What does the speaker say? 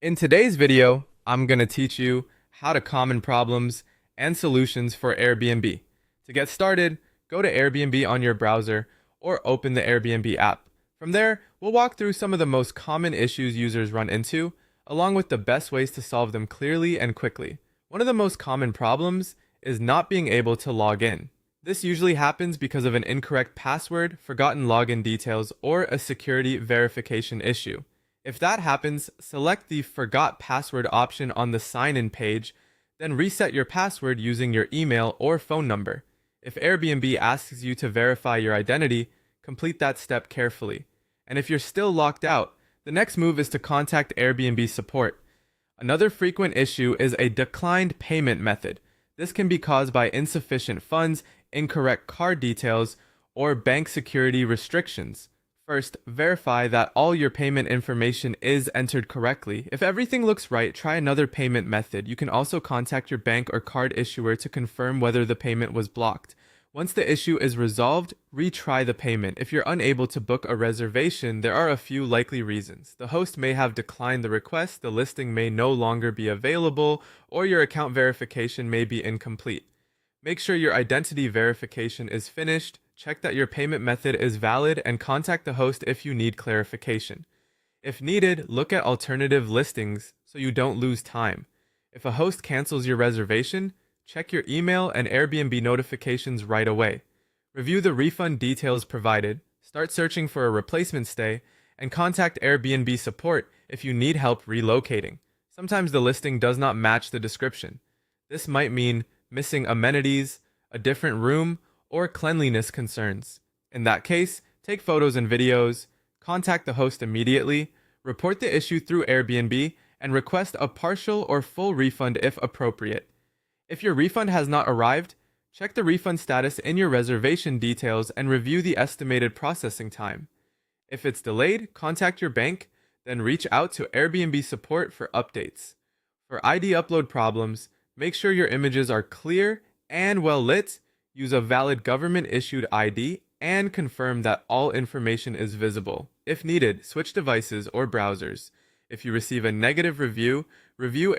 In today's video, I'm going to teach you how to common problems and solutions for Airbnb. To get started, go to Airbnb on your browser or open the Airbnb app. From there, we'll walk through some of the most common issues users run into, along with the best ways to solve them clearly and quickly. One of the most common problems is not being able to log in. This usually happens because of an incorrect password, forgotten login details, or a security verification issue. If that happens, select the Forgot Password option on the sign-in page, then reset your password using your email or phone number. If Airbnb asks you to verify your identity, complete that step carefully. And if you're still locked out, the next move is to contact Airbnb Support. Another frequent issue is a declined payment method. This can be caused by insufficient funds, incorrect card details, or bank security restrictions. First, verify that all your payment information is entered correctly. If everything looks right, try another payment method. You can also contact your bank or card issuer to confirm whether the payment was blocked. Once the issue is resolved, retry the payment. If you're unable to book a reservation, there are a few likely reasons. The host may have declined the request, the listing may no longer be available, or your account verification may be incomplete. Make sure your identity verification is finished, check that your payment method is valid, and contact the host if you need clarification. If needed, look at alternative listings so you don't lose time. If a host cancels your reservation, check your email and Airbnb notifications right away. Review the refund details provided, start searching for a replacement stay, and contact Airbnb Support if you need help relocating. Sometimes the listing does not match the description. This might mean missing amenities, a different room, or cleanliness concerns. In that case, take photos and videos, contact the host immediately, report the issue through Airbnb, and request a partial or full refund if appropriate. If your refund has not arrived, check the refund status in your reservation details and review the estimated processing time. If it's delayed, contact your bank, then reach out to Airbnb Support for updates. For ID upload problems, make sure your images are clear and well lit, use a valid government-issued ID, and confirm that all information is visible. If needed, switch devices or browsers. If you receive a negative review, review